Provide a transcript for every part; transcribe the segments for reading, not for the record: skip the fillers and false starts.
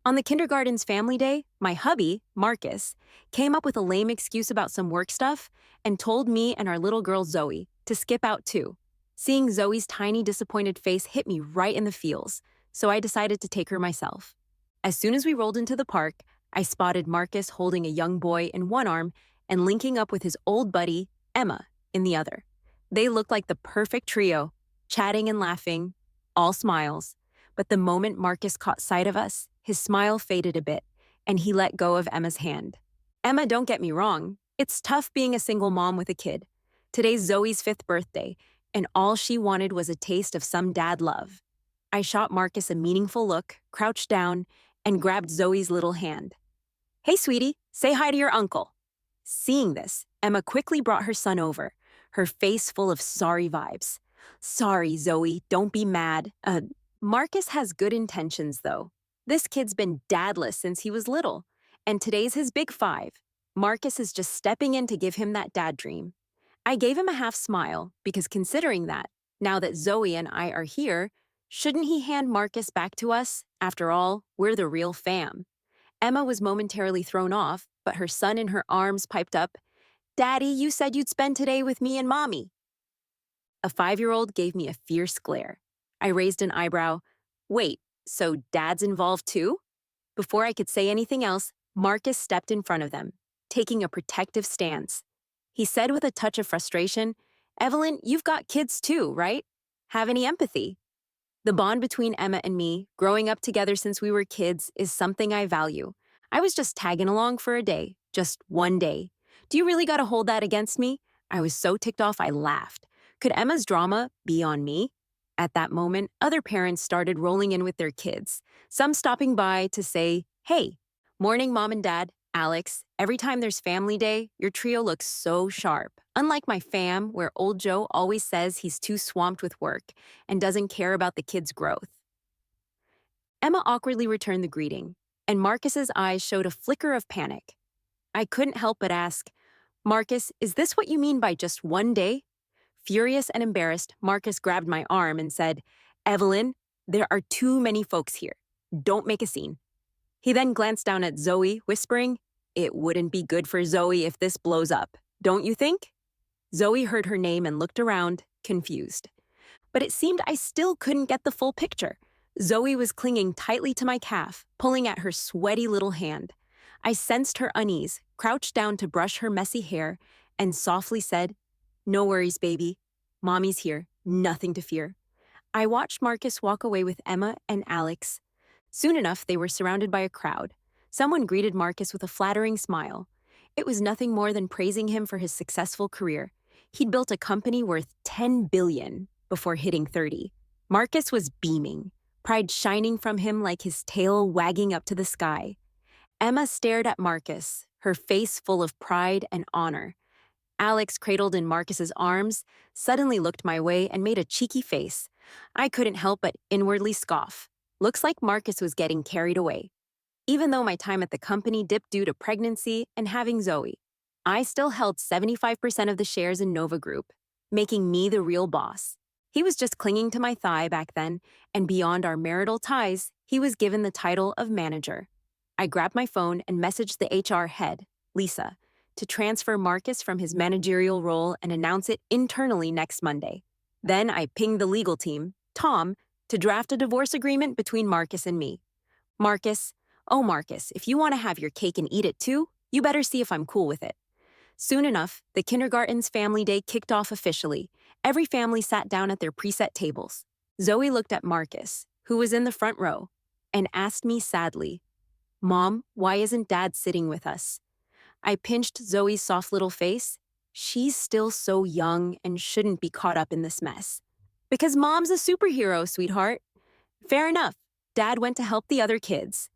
On the kindergarten's family day, my hubby, Marcus, came up with a lame excuse about some work stuff and told me and our little girl Zoe to skip out too. Seeing Zoe's tiny disappointed face hit me right in the feels, so I decided to take her myself. As soon as we rolled into the park, I spotted Marcus holding a young boy in one arm and linking up with his old buddy, Emma, in the other. They looked like the perfect trio, chatting and laughing, all smiles. But the moment Marcus caught sight of us, his smile faded a bit, and he let go of Emma's hand. Emma, don't get me wrong, it's tough being a single mom with a kid. Today's Zoe's 5th birthday, and all she wanted was a taste of some dad love. I shot Marcus a meaningful look, crouched down, and grabbed Zoe's little hand. Hey, sweetie, say hi to your uncle. Seeing this, Emma quickly brought her son over, her face full of sorry vibes. Sorry, Zoe, don't be mad. Marcus has good intentions, though. This kid's been dadless since he was little, and today's his big 5. Marcus is just stepping in to give him that dad dream. I gave him a half smile because considering that, now that Zoe and I are here, shouldn't he hand Marcus back to us? After all, we're the real fam. Emma was momentarily thrown off, but her son in her arms piped up, Daddy, you said you'd spend today with me and Mommy. A 5-year-old gave me a fierce glare. I raised an eyebrow. Wait, so Dad's involved too? Before I could say anything else, Marcus stepped in front of them, taking a protective stance. He said with a touch of frustration, Evelyn, you've got kids too, right? Have any empathy? The bond between Emma and me, growing up together since we were kids, is something I value. I was just tagging along for a day, just one day. Do you really gotta hold that against me? I was so ticked off I laughed. Could Emma's drama be on me? At that moment, other parents started rolling in with their kids, some stopping by to say, hey, morning, Mom and Dad, Alex. Every time there's family day, your trio looks so sharp. Unlike my fam, where old Joe always says he's too swamped with work and doesn't care about the kids' growth. Emma awkwardly returned the greeting, and Marcus's eyes showed a flicker of panic. I couldn't help but ask, Marcus, is this what you mean by just one day? Furious and embarrassed, Marcus grabbed my arm and said, Evelyn, there are too many folks here. Don't make a scene. He then glanced down at Zoe, whispering, it wouldn't be good for Zoe if this blows up, don't you think? Zoe heard her name and looked around, confused. But it seemed I still couldn't get the full picture. Zoe was clinging tightly to my calf, pulling at her sweaty little hand. I sensed her unease, crouched down to brush her messy hair, and softly said, no worries, baby. Mommy's here. Nothing to fear. I watched Marcus walk away with Emma and Alex. Soon enough, they were surrounded by a crowd. Someone greeted Marcus with a flattering smile. It was nothing more than praising him for his successful career. He'd built a company worth $10 billion before hitting 30. Marcus was beaming, pride shining from him like his tail wagging up to the sky. Emma stared at Marcus, her face full of pride and honor. Alex, cradled in Marcus's arms, suddenly looked my way and made a cheeky face. I couldn't help but inwardly scoff. Looks like Marcus was getting carried away. Even though my time at the company dipped due to pregnancy and having Zoe, I still held 75% of the shares in Nova Group, making me the real boss. He was just clinging to my thigh back then, and beyond our marital ties, he was given the title of manager. I grabbed my phone and messaged the HR head, Lisa, to transfer Marcus from his managerial role and announce it internally next Monday. Then I pinged the legal team, Tom, to draft a divorce agreement between Marcus and me. Marcus, oh Marcus, if you want to have your cake and eat it too, you better see if I'm cool with it. Soon enough, the kindergarten's family day kicked off officially. Every family sat down at their preset tables. Zoe looked at Marcus, who was in the front row, and asked me sadly, Mom, why isn't Dad sitting with us? I pinched Zoe's soft little face. She's still so young and shouldn't be caught up in this mess. Because Mom's a superhero, sweetheart. Fair enough. Dad went to help the other kids.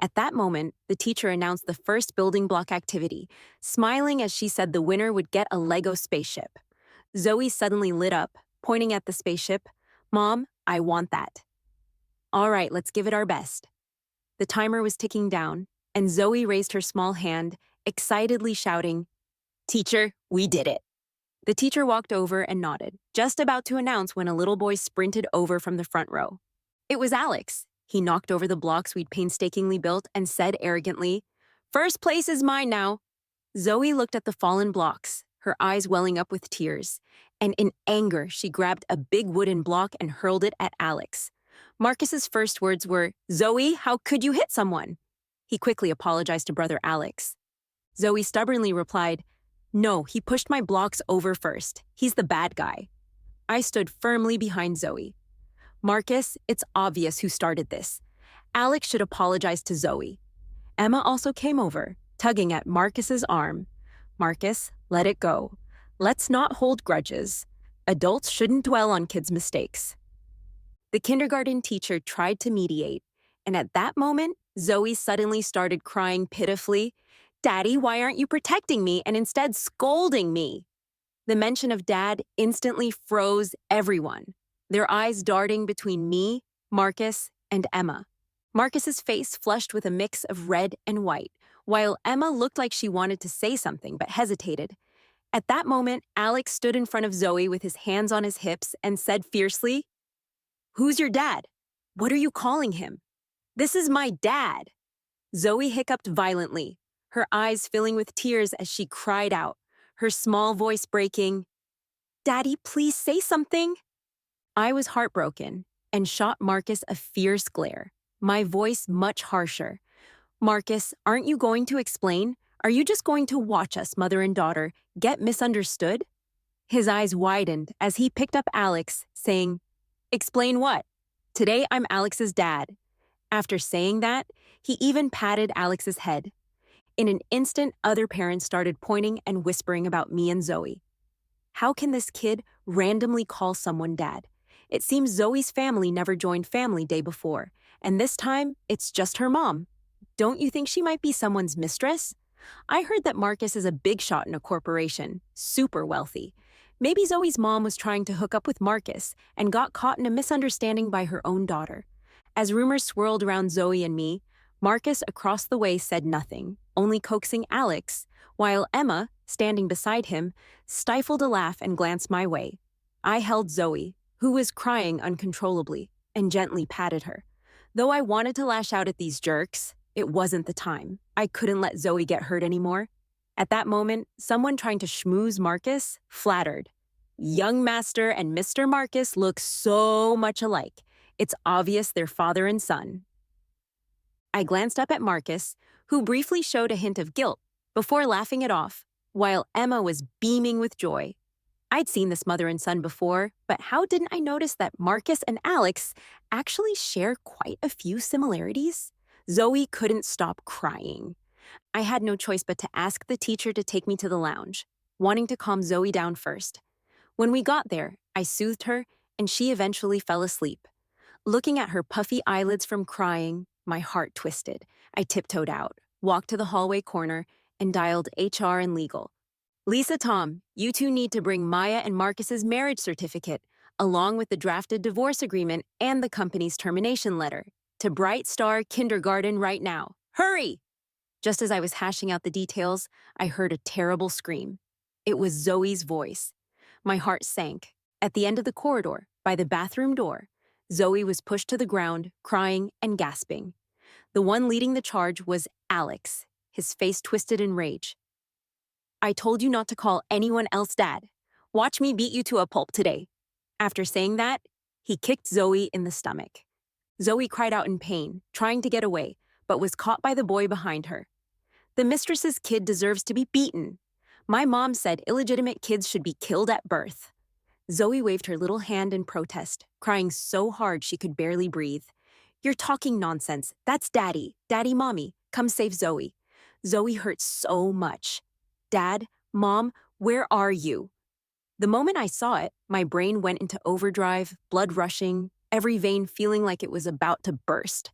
At that moment, the teacher announced the first building block activity, smiling as she said the winner would get a Lego spaceship. Zoe suddenly lit up, pointing at the spaceship. Mom, I want that. All right, let's give it our best. The timer was ticking down, and Zoe raised her small hand, excitedly shouting, Teacher, we did it. The teacher walked over and nodded, just about to announce when a little boy sprinted over from the front row. It was Alex. He knocked over the blocks we'd painstakingly built and said arrogantly, "First place is mine now." Zoe looked at the fallen blocks, her eyes welling up with tears, and in anger, she grabbed a big wooden block and hurled it at Alex. Marcus's first words were, "Zoe, how could you hit someone?" He quickly apologized to brother Alex. Zoe stubbornly replied, "No, he pushed my blocks over first. He's the bad guy." I stood firmly behind Zoe. "Marcus, it's obvious who started this. Alex should apologize to Zoe." Emma also came over, tugging at Marcus's arm. "Marcus, let it go. Let's not hold grudges. Adults shouldn't dwell on kids' mistakes." The kindergarten teacher tried to mediate, and at that moment, Zoe suddenly started crying pitifully. "Daddy, why aren't you protecting me and instead scolding me?" The mention of Dad instantly froze everyone, their eyes darting between me, Marcus, and Emma. Marcus's face flushed with a mix of red and white, while Emma looked like she wanted to say something but hesitated. At that moment, Alex stood in front of Zoe with his hands on his hips and said fiercely, "Who's your dad? What are you calling him?" "This is my dad." Zoe hiccuped violently, her eyes filling with tears as she cried out, her small voice breaking, "Daddy, please say something." I was heartbroken and shot Marcus a fierce glare, my voice much harsher. "Marcus, aren't you going to explain? Are you just going to watch us, mother and daughter, get misunderstood?" His eyes widened as he picked up Alex, saying, "Explain what? Today I'm Alex's dad." After saying that, he even patted Alex's head. In an instant, other parents started pointing and whispering about me and Zoe. How can this kid randomly call someone dad? It seems Zoe's family never joined family day before, and this time, it's just her mom. Don't you think she might be someone's mistress? I heard that Marcus is a big shot in a corporation, super wealthy. Maybe Zoe's mom was trying to hook up with Marcus and got caught in a misunderstanding by her own daughter. As rumors swirled around Zoe and me, Marcus across the way said nothing, only coaxing Alex, while Emma, standing beside him, stifled a laugh and glanced my way. I held Zoe, who was crying uncontrollably, and gently patted her. Though I wanted to lash out at these jerks, it wasn't the time. I couldn't let Zoe get hurt anymore. At that moment, someone trying to schmooze Marcus flattered. "Young Master and Mr. Marcus look so much alike. It's obvious they're father and son." I glanced up at Marcus, who briefly showed a hint of guilt before laughing it off, while Emma was beaming with joy. I'd seen this mother and son before, but how didn't I notice that Marcus and Alex actually share quite a few similarities? Zoe couldn't stop crying. I had no choice but to ask the teacher to take me to the lounge, wanting to calm Zoe down first. When we got there, I soothed her, and she eventually fell asleep. Looking at her puffy eyelids from crying, my heart twisted. I tiptoed out, walked to the hallway corner, and dialed HR and legal. "Lisa, Tom, you two need to bring Maya and Marcus's marriage certificate, along with the drafted divorce agreement and the company's termination letter, to Bright Star Kindergarten right now. Hurry!" Just as I was hashing out the details, I heard a terrible scream. It was Zoe's voice. My heart sank. At the end of the corridor, by the bathroom door, Zoe was pushed to the ground, crying and gasping. The one leading the charge was Alex, his face twisted in rage. "I told you not to call anyone else dad. Watch me beat you to a pulp today." After saying that, he kicked Zoe in the stomach. Zoe cried out in pain, trying to get away, but was caught by the boy behind her. "The mistress's kid deserves to be beaten. My mom said illegitimate kids should be killed at birth." Zoe waved her little hand in protest, crying so hard she could barely breathe. "You're talking nonsense. That's Daddy. Daddy, Mommy. Come save Zoe. Zoe hurts so much. Dad, Mom, where are you?" The moment I saw it, my brain went into overdrive, blood rushing, every vein feeling like it was about to burst.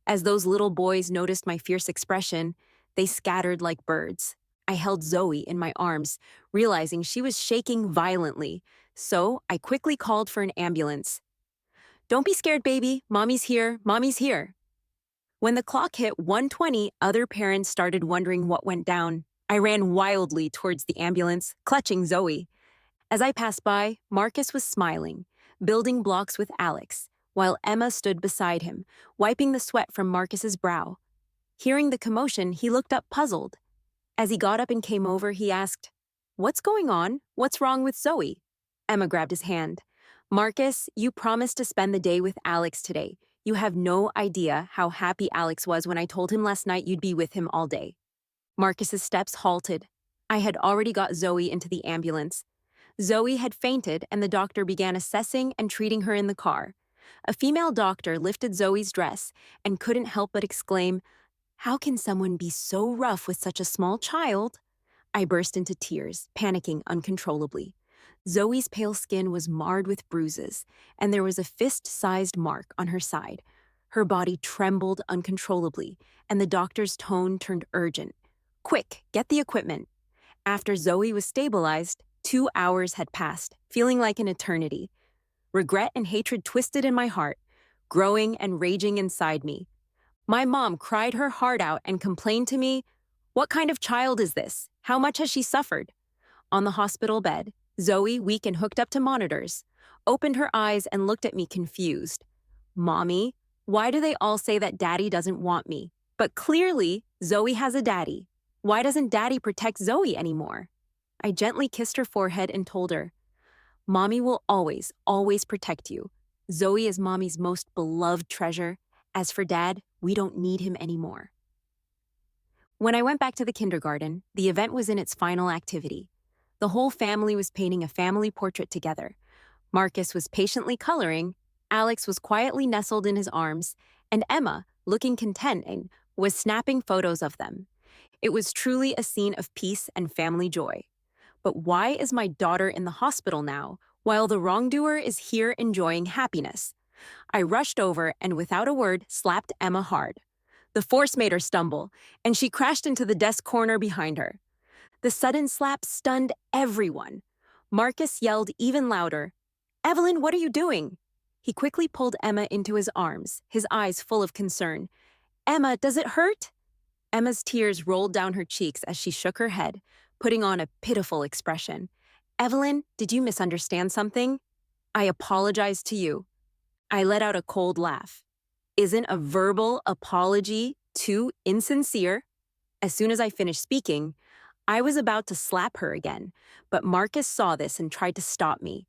As those little boys noticed my fierce expression, they scattered like birds. I held Zoe in my arms, realizing she was shaking violently, so I quickly called for an ambulance. "Don't be scared, baby. Mommy's here. Mommy's here." When the clock hit 1:20, other parents started wondering what went down. I ran wildly towards the ambulance, clutching Zoe. As I passed by, Marcus was smiling, building blocks with Alex, while Emma stood beside him, wiping the sweat from Marcus's brow. Hearing the commotion, he looked up puzzled. As he got up and came over, he asked, "What's going on? What's wrong with Zoe?" Emma grabbed his hand. "Marcus, you promised to spend the day with Alex today. You have no idea how happy Alex was when I told him last night you'd be with him all day." Marcus's steps halted. I had already got Zoe into the ambulance. Zoe had fainted, and the doctor began assessing and treating her in the car. A female doctor lifted Zoe's dress and couldn't help but exclaim, "How can someone be so rough with such a small child?" I burst into tears, panicking uncontrollably. Zoe's pale skin was marred with bruises, and there was a fist-sized mark on her side. Her body trembled uncontrollably, and the doctor's tone turned urgent. "Quick, get the equipment." After Zoe was stabilized, 2 hours had passed, feeling like an eternity. Regret and hatred twisted in my heart, growing and raging inside me. My mom cried her heart out and complained to me, "What kind of child is this? How much has she suffered?" On the hospital bed, Zoe, weak and hooked up to monitors, opened her eyes and looked at me confused. "Mommy, why do they all say that Daddy doesn't want me? But clearly, Zoe has a daddy. Why doesn't Daddy protect Zoe anymore?" I gently kissed her forehead and told her, "Mommy will always, always protect you. Zoe is Mommy's most beloved treasure. As for Dad, we don't need him anymore." When I went back to the kindergarten, the event was in its final activity. The whole family was painting a family portrait together. Marcus was patiently coloring, Alex was quietly nestled in his arms, and Emma, looking content, was snapping photos of them. It was truly a scene of peace and family joy. But why is my daughter in the hospital now, while the wrongdoer is here enjoying happiness? I rushed over and without a word slapped Emma hard. The force made her stumble, and she crashed into the desk corner behind her. The sudden slap stunned everyone. Marcus yelled even louder, "Evelyn, what are you doing?" He quickly pulled Emma into his arms, his eyes full of concern. "Emma, does it hurt?" Emma's tears rolled down her cheeks as she shook her head, putting on a pitiful expression. "Evelyn, did you misunderstand something? I apologize to you." I let out a cold laugh. Isn't a verbal apology too insincere? As soon as I finished speaking, I was about to slap her again, but Marcus saw this and tried to stop me.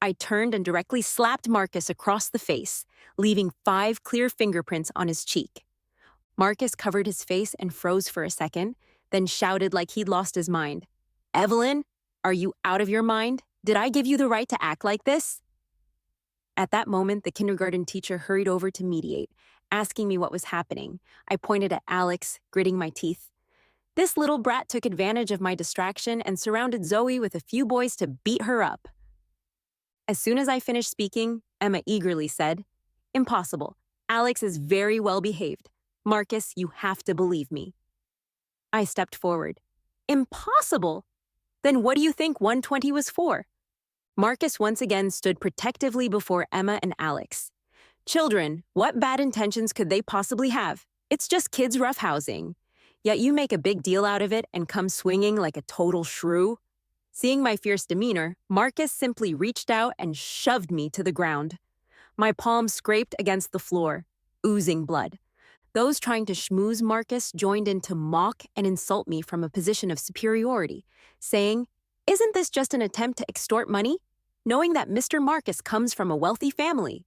I turned and directly slapped Marcus across the face, leaving 5 clear fingerprints on his cheek. Marcus covered his face and froze for a second, then shouted like he'd lost his mind. "Evelyn, are you out of your mind? Did I give you the right to act like this?" At that moment, the kindergarten teacher hurried over to mediate, asking me what was happening. I pointed at Alex, gritting my teeth. This little brat took advantage of my distraction and surrounded Zoe with a few boys to beat her up. As soon as I finished speaking, Emma eagerly said, "Impossible. Alex is very well behaved. Marcus, you have to believe me." I stepped forward. "Impossible? Then what do you think 120 was for?" Marcus once again stood protectively before Emma and Alex. "Children, what bad intentions could they possibly have? It's just kids roughhousing. Yet you make a big deal out of it and come swinging like a total shrew." Seeing my fierce demeanor, Marcus simply reached out and shoved me to the ground. My palm scraped against the floor, oozing blood. Those trying to schmooze Marcus joined in to mock and insult me from a position of superiority, saying, "Isn't this just an attempt to extort money? Knowing that Mr. Marcus comes from a wealthy family.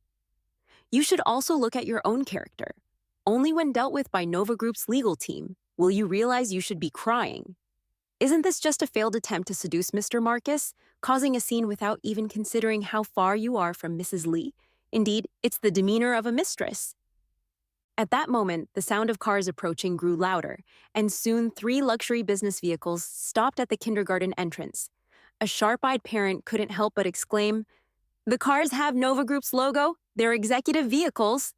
You should also look at your own character. Only when dealt with by Nova Group's legal team will you realize you should be crying. Isn't this just a failed attempt to seduce Mr. Marcus, causing a scene without even considering how far you are from Mrs. Lee? Indeed, it's the demeanor of a mistress." At that moment, the sound of cars approaching grew louder, and soon 3 luxury business vehicles stopped at the kindergarten entrance. A sharp-eyed parent couldn't help but exclaim, "The cars have Nova Group's logo. They're executive vehicles."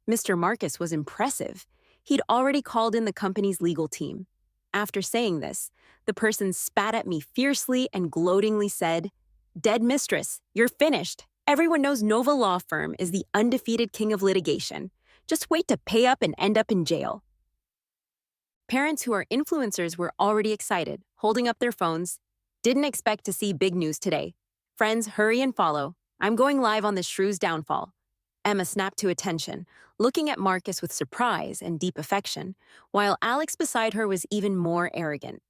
Mr. Marcus was impressive. He'd already called in the company's legal team. After saying this, the person spat at me fiercely and gloatingly said, "Dead mistress, you're finished. Everyone knows Nova Law Firm is the undefeated king of litigation. Just wait to pay up and end up in jail." Parents who are influencers were already excited, holding up their phones. "Didn't expect to see big news today. Friends, hurry and follow. I'm going live on the shrew's downfall. Emma snapped to attention, looking at Marcus with surprise and deep affection, while Alex beside her was even more arrogant.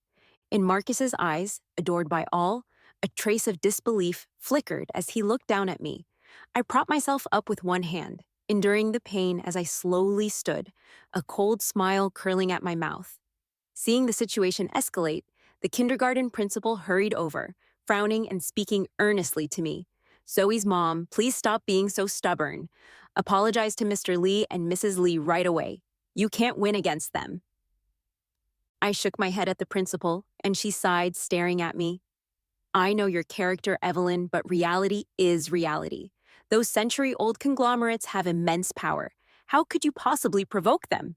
In Marcus's eyes, adored by all, a trace of disbelief flickered as he looked down at me. I propped myself up with one hand, enduring the pain as I slowly stood, a cold smile curling at my mouth. Seeing the situation escalate, the kindergarten principal hurried over, frowning and speaking earnestly to me. Zoe's mom, please stop being so stubborn. Apologize to Mr. Lee and Mrs. Lee right away. You can't win against them. I shook my head at the principal, and she sighed, staring at me. I know your character, Evelyn, but reality is reality. Those century-old conglomerates have immense power. How could you possibly provoke them?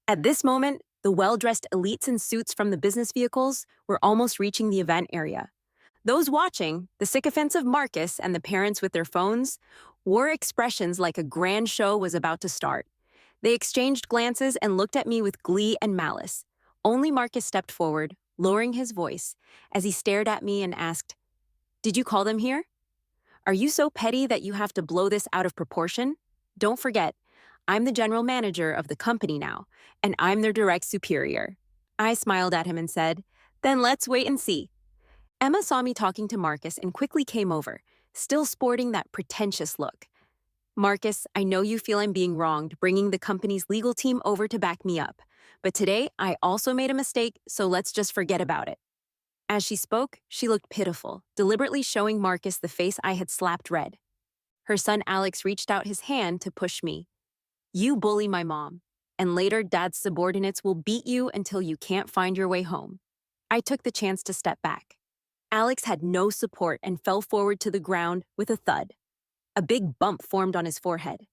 At this moment, the well-dressed elites in suits from the business vehicles were almost reaching the event area. Those watching, the sycophants of Marcus and the parents with their phones, wore expressions like a grand show was about to start. They exchanged glances and looked at me with glee and malice. Only Marcus stepped forward, lowering his voice, as he stared at me and asked, "Did you call them here? Are you so petty that you have to blow this out of proportion? Don't forget, I'm the general manager of the company now, and I'm their direct superior." I smiled at him and said, "Then let's wait and see." Emma saw me talking to Marcus and quickly came over, still sporting that pretentious look. "Marcus, I know you feel I'm being wronged bringing the company's legal team over to back me up, but today I also made a mistake, so let's just forget about it." As she spoke, she looked pitiful, deliberately showing Marcus the face I had slapped red. Her son Alex reached out his hand to push me. "You bully my mom, and later Dad's subordinates will beat you until you can't find your way home." I took the chance to step back. Alex had no support and fell forward to the ground with a thud. A big bump formed on his forehead.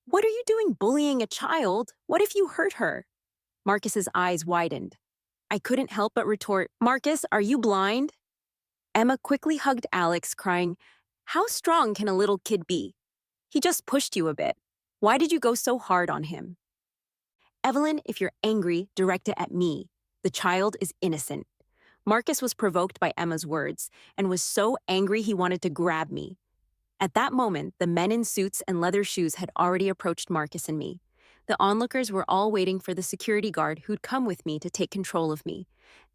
"What are you doing bullying a child? What if you hurt her?" Marcus's eyes widened. I couldn't help but retort, "Marcus, are you blind?" Emma quickly hugged Alex, crying, "How strong can a little kid be? He just pushed you a bit. Why did you go so hard on him?" "Evelyn, if you're angry, direct it at me. The child is innocent." Marcus was provoked by Emma's words and was so angry he wanted to grab me. At that moment, the men in suits and leather shoes had already approached Marcus and me. The onlookers were all waiting for the security guard who'd come with me to take control of me.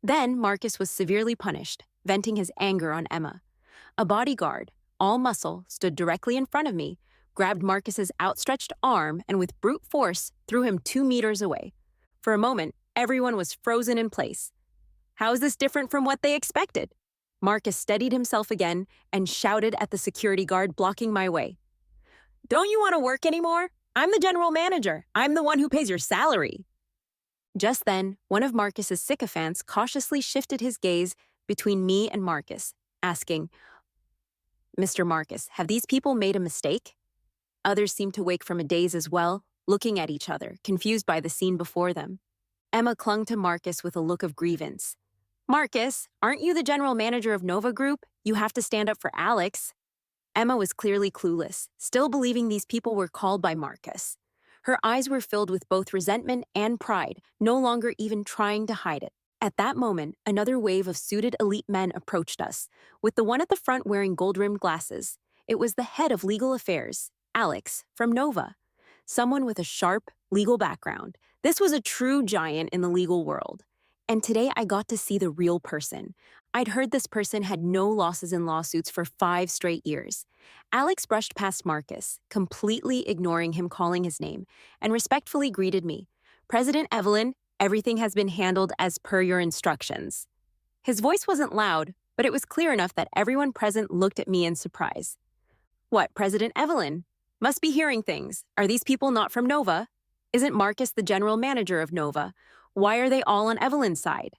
Then Marcus was severely punished, venting his anger on Emma. A bodyguard, all muscle, stood directly in front of me, grabbed Marcus's outstretched arm, and with brute force threw him 2 meters away. For a moment, everyone was frozen in place. How is this different from what they expected? Marcus steadied himself again and shouted at the security guard blocking my way. "Don't you want to work anymore? I'm the general manager. I'm the one who pays your salary." Just then, one of Marcus's sycophants cautiously shifted his gaze between me and Marcus, asking, "Mr. Marcus, have these people made a mistake?" Others seemed to wake from a daze as well, looking at each other, confused by the scene before them. Emma clung to Marcus with a look of grievance. "Marcus, aren't you the general manager of Nova Group? You have to stand up for Alex." Emma was clearly clueless, still believing these people were called by Marcus. Her eyes were filled with both resentment and pride, no longer even trying to hide it. At that moment, another wave of suited elite men approached us, with the one at the front wearing gold-rimmed glasses. It was the head of legal affairs, Alex, from Nova. Someone with a sharp, legal background. This was a true giant in the legal world. And today I got to see the real person. I'd heard this person had no losses in lawsuits for 5 straight years. Alex brushed past Marcus, completely ignoring him calling his name, and respectfully greeted me. "President Evelyn, everything has been handled as per your instructions." His voice wasn't loud, but it was clear enough that everyone present looked at me in surprise. "What, President Evelyn? Must be hearing things. Are these people not from Nova? Isn't Marcus the general manager of Nova? Why are they all on Evelyn's side?"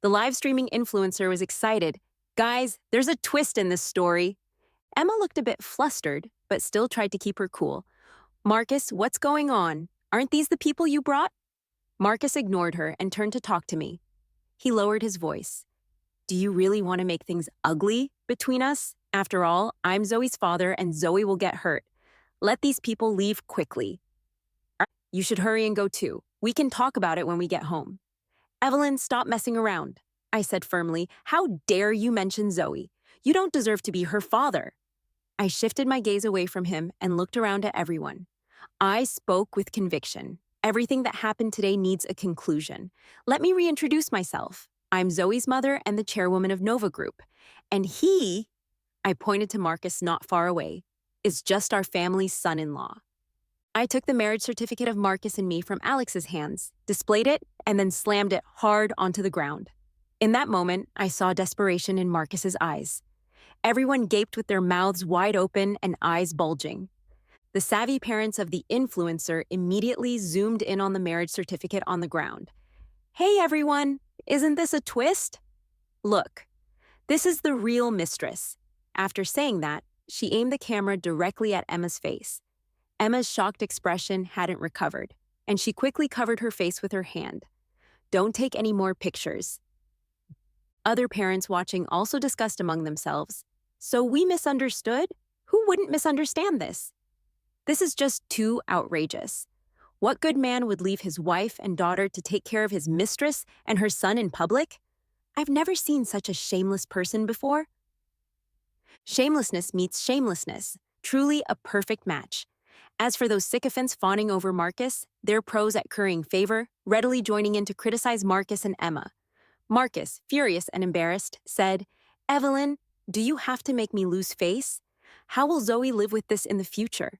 The live streaming influencer was excited. "Guys, there's a twist in this story." Emma looked a bit flustered, but still tried to keep her cool. "Marcus, what's going on? Aren't these the people you brought?" Marcus ignored her and turned to talk to me. He lowered his voice. "Do you really want to make things ugly between us? After all, I'm Zoe's father and Zoe will get hurt. Let these people leave quickly. You should hurry and go too. We can talk about it when we get home." "Evelyn, stop messing around," I said firmly. "How dare you mention Zoe? You don't deserve to be her father." I shifted my gaze away from him and looked around at everyone. I spoke with conviction. Everything that happened today needs a conclusion. Let me reintroduce myself. I'm Zoe's mother and the chairwoman of Nova Group. And he, I pointed to Marcus not far away, is just our family's son-in-law. I took the marriage certificate of Marcus and me from Alex's hands, displayed it, and then slammed it hard onto the ground. In that moment, I saw desperation in Marcus's eyes. Everyone gaped with their mouths wide open and eyes bulging. The savvy parents of the influencer immediately zoomed in on the marriage certificate on the ground. Hey everyone, isn't this a twist? Look, this is the real mistress. After saying that, she aimed the camera directly at Emma's face. Emma's shocked expression hadn't recovered, and she quickly covered her face with her hand. Don't take any more pictures. Other parents watching also discussed among themselves. So we misunderstood? Who wouldn't misunderstand this? This is just too outrageous. What good man would leave his wife and daughter to take care of his mistress and her son in public? I've never seen such a shameless person before. Shamelessness meets shamelessness, truly a perfect match. As for those sycophants fawning over Marcus, they're pros at currying favor, readily joining in to criticize Marcus and Emma. Marcus, furious and embarrassed, said, Evelyn, do you have to make me lose face? How will Zoe live with this in the future?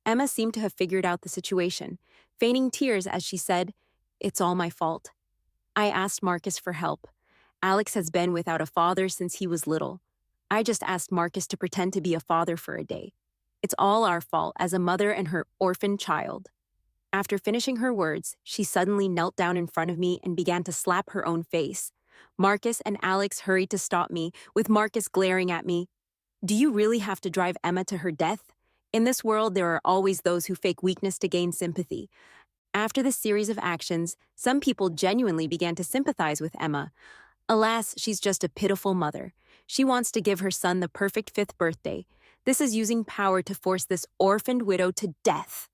Emma seemed to have figured out the situation, feigning tears as she said, It's all my fault. I asked Marcus for help. Alex has been without a father since he was little. I just asked Marcus to pretend to be a father for a day. It's all our fault as a mother and her orphan child. After finishing her words, she suddenly knelt down in front of me and began to slap her own face. Marcus and Alex hurried to stop me, with Marcus glaring at me. Do you really have to drive Emma to her death? In this world, there are always those who fake weakness to gain sympathy. After this series of actions, some people genuinely began to sympathize with Emma. Alas, she's just a pitiful mother. She wants to give her son the perfect 5th birthday. This is using power to force this orphaned widow to death.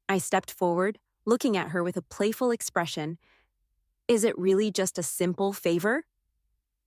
I stepped forward, looking at her with a playful expression. Is it really just a simple favor?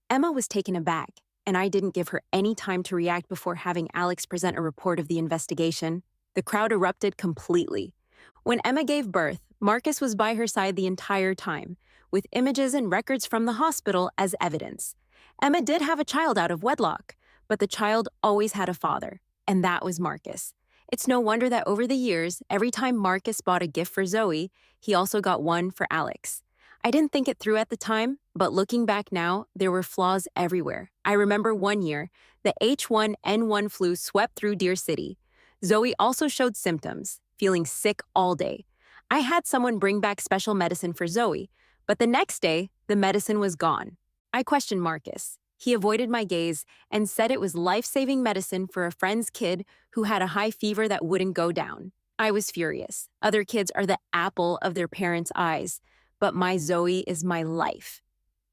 Emma was taken aback, and I didn't give her any time to react before having Alex present a report of the investigation. The crowd erupted completely. When Emma gave birth, Marcus was by her side the entire time, with images and records from the hospital as evidence. Emma did have a child out of wedlock, but the child always had a father, and that was Marcus. It's no wonder that over the years, every time Marcus bought a gift for Zoe, he also got one for Alex. I didn't think it through at the time, but looking back now, there were flaws everywhere. I remember one year, the H1N1 flu swept through Deer City. Zoe also showed symptoms, feeling sick all day. I had someone bring back special medicine for Zoe, but the next day, the medicine was gone. I questioned Marcus. He avoided my gaze and said it was life-saving medicine for a friend's kid who had a high fever that wouldn't go down. I was furious. Other kids are the apple of their parents' eyes, but my Zoe is my life.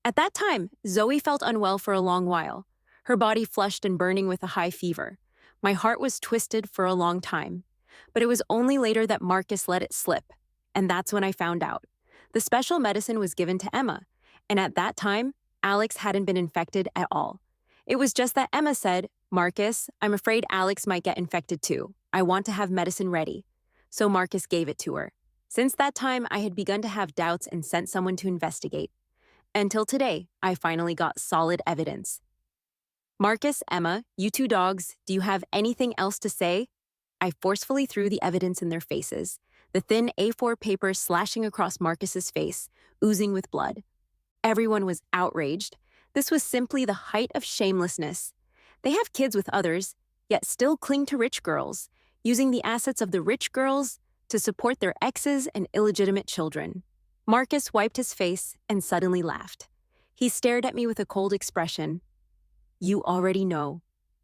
At that time, Zoe felt unwell for a long while, her body flushed and burning with a high fever. My heart was twisted for a long time, but it was only later that Marcus let it slip, and that's when I found out. The special medicine was given to Emma, and at that time, Alex hadn't been infected at all. It was just that Emma said, Marcus, I'm afraid Alex might get infected too. I want to have medicine ready. So Marcus gave it to her. Since that time, I had begun to have doubts and sent someone to investigate. Until today, I finally got solid evidence. Marcus, Emma, you two dogs, do you have anything else to say? I forcefully threw the evidence in their faces, the thin A4 paper slashing across Marcus's face, oozing with blood. Everyone was outraged. This was simply the height of shamelessness. They have kids with others, yet still cling to rich girls, using the assets of the rich girls to support their exes and illegitimate children. Marcus wiped his face and suddenly laughed. He stared at me with a cold expression. You already know.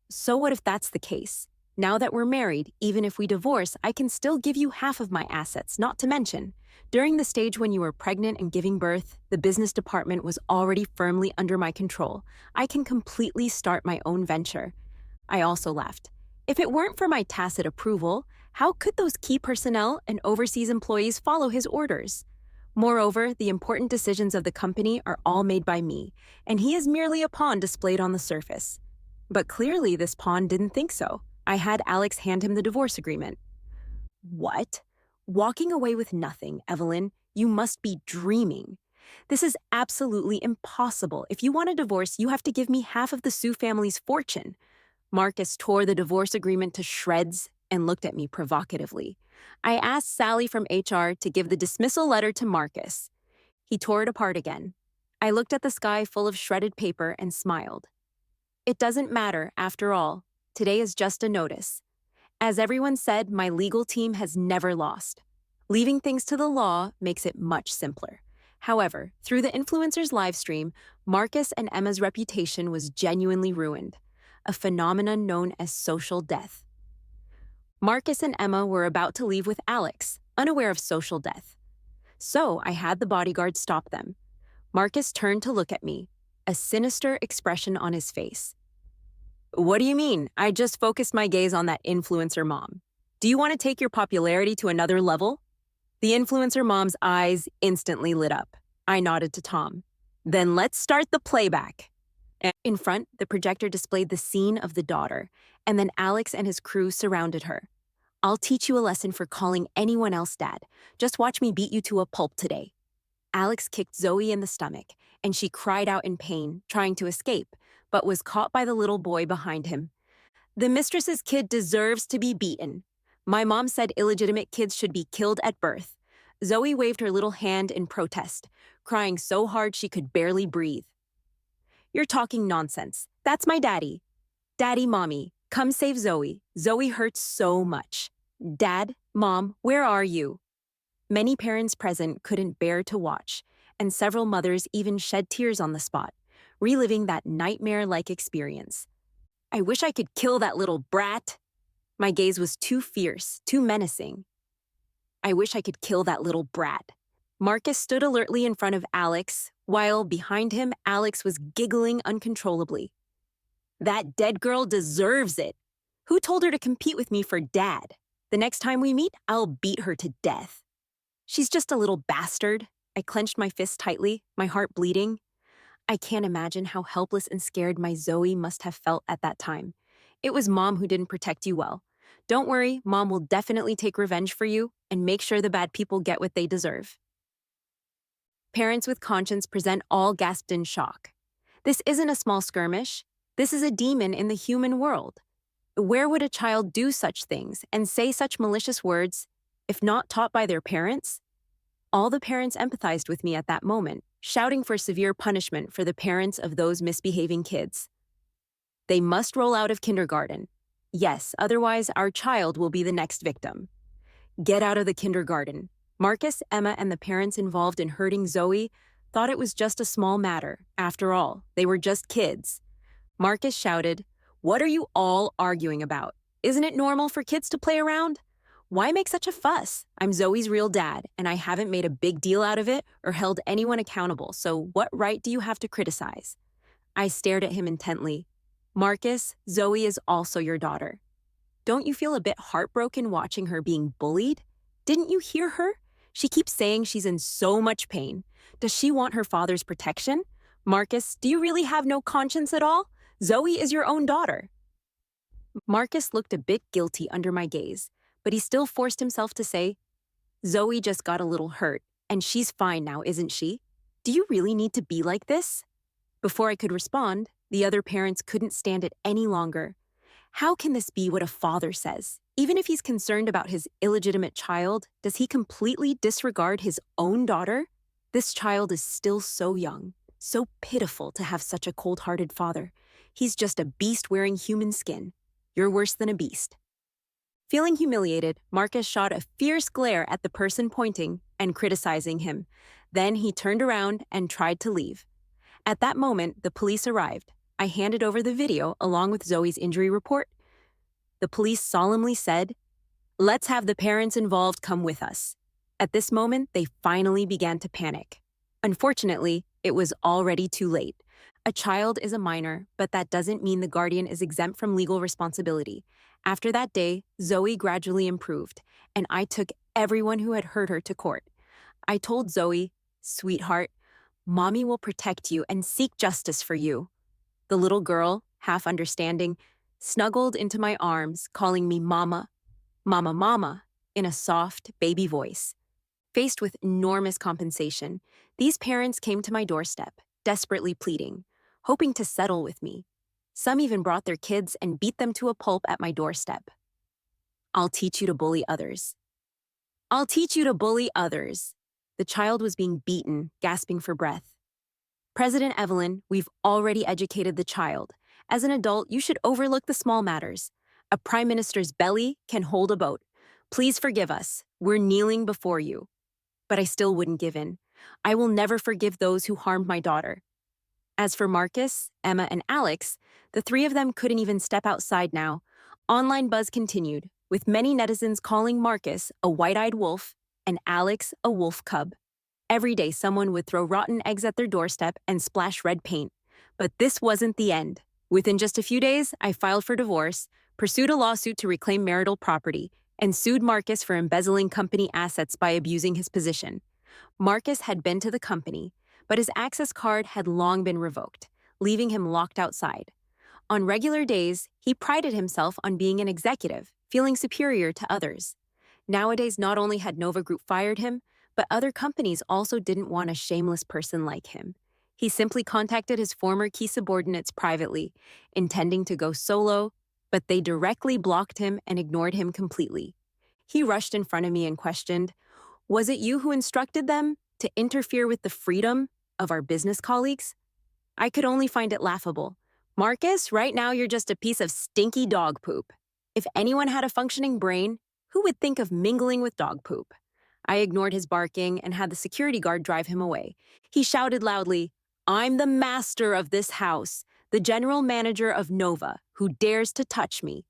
So what if that's the case? Now that we're married, even if we divorce, I can still give you half of my assets, not to mention, during the stage when you were pregnant and giving birth, the business department was already firmly under my control. I can completely start my own venture. I also laughed. If it weren't for my tacit approval, how could those key personnel and overseas employees follow his orders? Moreover, the important decisions of the company are all made by me, and he is merely a pawn displayed on the surface. But clearly this pawn didn't think so. I had Alex hand him the divorce agreement. What? Walking away with nothing, Evelyn? You must be dreaming. This is absolutely impossible. If you want a divorce, you have to give me half of the Sue family's fortune. Marcus tore the divorce agreement to shreds and looked at me provocatively. I asked Sally from HR to give the dismissal letter to Marcus. He tore it apart again. I looked at the sky full of shredded paper and smiled. It doesn't matter, after all. Today is just a notice. As everyone said, my legal team has never lost. Leaving things to the law makes it much simpler. However, through the influencer's livestream, Marcus and Emma's reputation was genuinely ruined, a phenomenon known as social death. Marcus and Emma were about to leave with Alex, unaware of social death. So I had the bodyguard stop them. Marcus turned to look at me, a sinister expression on his face. What do you mean? I just focused my gaze on that influencer mom. Do you want to take your popularity to another level? The influencer mom's eyes instantly lit up. I nodded to Tom. Then let's start the playback. In front, the projector displayed the scene of the daughter, and then Alex and his crew surrounded her. I'll teach you a lesson for calling anyone else dad. Just watch me beat you to a pulp today. Alex kicked Zoe in the stomach, and she cried out in pain, trying to escape, but was caught by the little boy behind him. The mistress's kid deserves to be beaten. My mom said illegitimate kids should be killed at birth. Zoe waved her little hand in protest, crying so hard she could barely breathe. You're talking nonsense. That's my daddy. Daddy, mommy, come save Zoe. Zoe hurts so much. Dad, mom, where are you? Many parents present couldn't bear to watch, and several mothers even shed tears on the spot, reliving that nightmare-like experience. I wish I could kill that little brat. My gaze was too fierce, too menacing. I wish I could kill that little brat. Marcus stood alertly in front of Alex, while behind him, Alex was giggling uncontrollably. That dead girl deserves it. Who told her to compete with me for dad? The next time we meet, I'll beat her to death. She's just a little bastard. I clenched my fist tightly, my heart bleeding. I can't imagine how helpless and scared my Zoe must have felt at that time. It was Mom who didn't protect you well. Don't worry, Mom will definitely take revenge for you and make sure the bad people get what they deserve. Parents with conscience present all gasped in shock. This isn't a small skirmish. This is a demon in the human world. Where would a child do such things and say such malicious words if not taught by their parents? All the parents empathized with me at that moment, shouting for severe punishment for the parents of those misbehaving kids. They must roll out of kindergarten. Yes, otherwise our child will be the next victim. Get out of the kindergarten. Marcus, Emma, and the parents involved in hurting Zoe thought it was just a small matter. After all, they were just kids. Marcus shouted, "What are you all arguing about? Isn't it normal for kids to play around? Why make such a fuss? I'm Zoe's real dad, and I haven't made a big deal out of it or held anyone accountable, so what right do you have to criticize?" I stared at him intently. Marcus, Zoe is also your daughter. Don't you feel a bit heartbroken watching her being bullied? Didn't you hear her? She keeps saying she's in so much pain. Does she want her father's protection? Marcus, do you really have no conscience at all? Zoe is your own daughter. Marcus looked a bit guilty under my gaze, but he still forced himself to say, Zoe just got a little hurt, and she's fine now, isn't she? Do you really need to be like this? Before I could respond, the other parents couldn't stand it any longer. How can this be what a father says? Even if he's concerned about his illegitimate child, does he completely disregard his own daughter? This child is still so young, so pitiful to have such a cold-hearted father. He's just a beast wearing human skin. You're worse than a beast. Feeling humiliated, Marcus shot a fierce glare at the person pointing and criticizing him. Then he turned around and tried to leave. At that moment, the police arrived. I handed over the video along with Zoe's injury report. The police solemnly said, "Let's have the parents involved come with us." At this moment, they finally began to panic. Unfortunately, it was already too late. A child is a minor, but that doesn't mean the guardian is exempt from legal responsibility. After that day, Zoe gradually improved, and I took everyone who had hurt her to court. I told Zoe, "Sweetheart, Mommy will protect you and seek justice for you." The little girl, half understanding, snuggled into my arms, calling me Mama, Mama, Mama, in a soft, baby voice. Faced with enormous compensation, these parents came to my doorstep, desperately pleading, hoping to settle with me. Some even brought their kids and beat them to a pulp at my doorstep. I'll teach you to bully others. I'll teach you to bully others. The child was being beaten, gasping for breath. President Evelyn, we've already educated the child. As an adult, you should overlook the small matters. A prime minister's belly can hold a boat. Please forgive us. We're kneeling before you. But I still wouldn't give in. I will never forgive those who harmed my daughter. As for Marcus, Emma, and Alex, the three of them couldn't even step outside now. Online buzz continued, with many netizens calling Marcus a white-eyed wolf and Alex a wolf cub. Every day, someone would throw rotten eggs at their doorstep and splash red paint. But this wasn't the end. Within just a few days, I filed for divorce, pursued a lawsuit to reclaim marital property, and sued Marcus for embezzling company assets by abusing his position. Marcus had been to the company, but his access card had long been revoked, leaving him locked outside. On regular days, he prided himself on being an executive, feeling superior to others. Nowadays, not only had Nova Group fired him, but other companies also didn't want a shameless person like him. He simply contacted his former key subordinates privately, intending to go solo, but they directly blocked him and ignored him completely. He rushed in front of me and questioned, "Was it you who instructed them to interfere with the freedom of our business colleagues?" I could only find it laughable. Marcus, right now you're just a piece of stinky dog poop. If anyone had a functioning brain, who would think of mingling with dog poop? I ignored his barking and had the security guard drive him away. He shouted loudly, "I'm the master of this house, the general manager of Nova, who dares to touch me."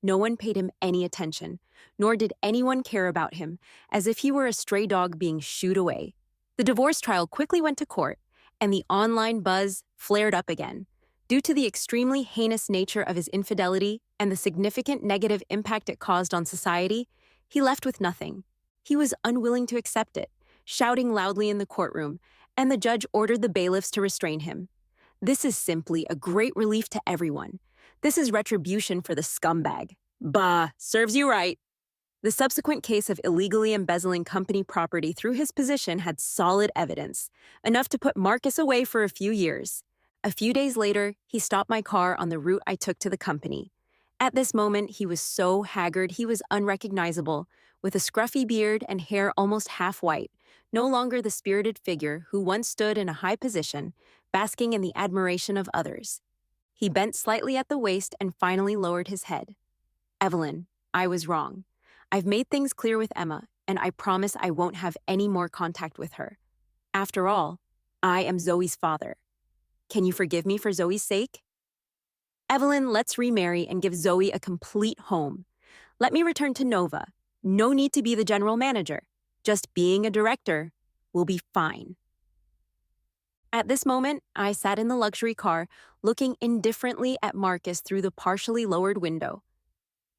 No one paid him any attention, nor did anyone care about him, as if he were a stray dog being shooed away. The divorce trial quickly went to court, and the online buzz flared up again. Due to the extremely heinous nature of his infidelity and the significant negative impact it caused on society, he left with nothing. He was unwilling to accept it, shouting loudly in the courtroom, and the judge ordered the bailiffs to restrain him. This is simply a great relief to everyone. This is retribution for the scumbag. Bah, serves you right. The subsequent case of illegally embezzling company property through his position had solid evidence, enough to put Marcus away for a few years. A few days later, he stopped my car on the route I took to the company. At this moment, he was so haggard he was unrecognizable, with a scruffy beard and hair almost half white, no longer the spirited figure who once stood in a high position, basking in the admiration of others. He bent slightly at the waist and finally lowered his head. "Evelyn, I was wrong. I've made things clear with Emma, and I promise I won't have any more contact with her. After all, I am Zoe's father. Can you forgive me for Zoe's sake? Evelyn, let's remarry and give Zoe a complete home. Let me return to Nova. No need to be the general manager. Just being a director will be fine." At this moment, I sat in the luxury car, looking indifferently at Marcus through the partially lowered window.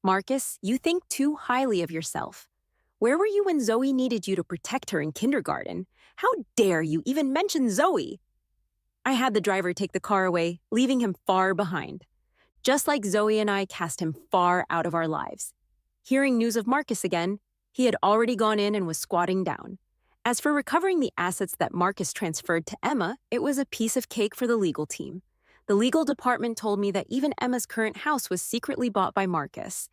"Marcus, you think too highly of yourself. Where were you when Zoe needed you to protect her in kindergarten? How dare you even mention Zoe?" I had the driver take the car away, leaving him far behind. Just like Zoe and I cast him far out of our lives. Hearing news of Marcus again, he had already gone in and was squatting down. As for recovering the assets that Marcus transferred to Emma, it was a piece of cake for the legal team. The legal department told me that even Emma's current house was secretly bought by Marcus.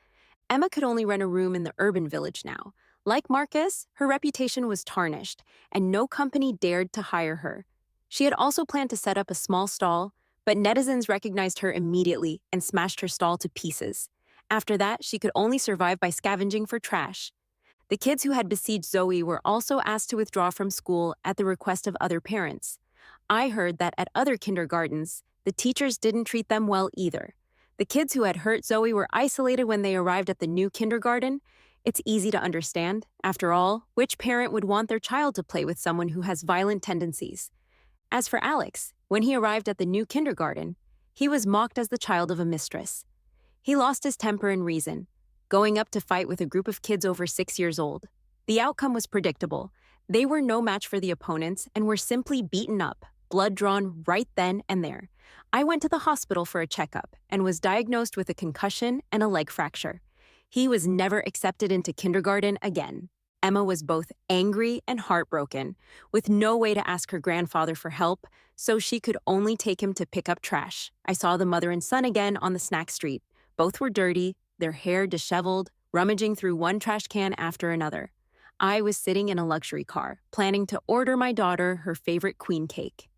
Emma could only rent a room in the urban village now. Like Marcus, her reputation was tarnished, and no company dared to hire her. She had also planned to set up a small stall, but netizens recognized her immediately and smashed her stall to pieces. After that, she could only survive by scavenging for trash. The kids who had besieged Zoe were also asked to withdraw from school at the request of other parents. I heard that at other kindergartens, the teachers didn't treat them well either. The kids who had hurt Zoe were isolated when they arrived at the new kindergarten. It's easy to understand. After all, which parent would want their child to play with someone who has violent tendencies? As for Alex, when he arrived at the new kindergarten, he was mocked as the child of a mistress. He lost his temper and reason, going up to fight with a group of kids over 6 years old. The outcome was predictable. They were no match for the opponents and were simply beaten up, blood drawn right then and there. I went to the hospital for a checkup and was diagnosed with a concussion and a leg fracture. He was never accepted into kindergarten again. Emma was both angry and heartbroken, with no way to ask her grandfather for help, so she could only take him to pick up trash. I saw the mother and son again on the snack street. Both were dirty, their hair disheveled, rummaging through one trash can after another. I was sitting in a luxury car, planning to order my daughter her favorite queen cake.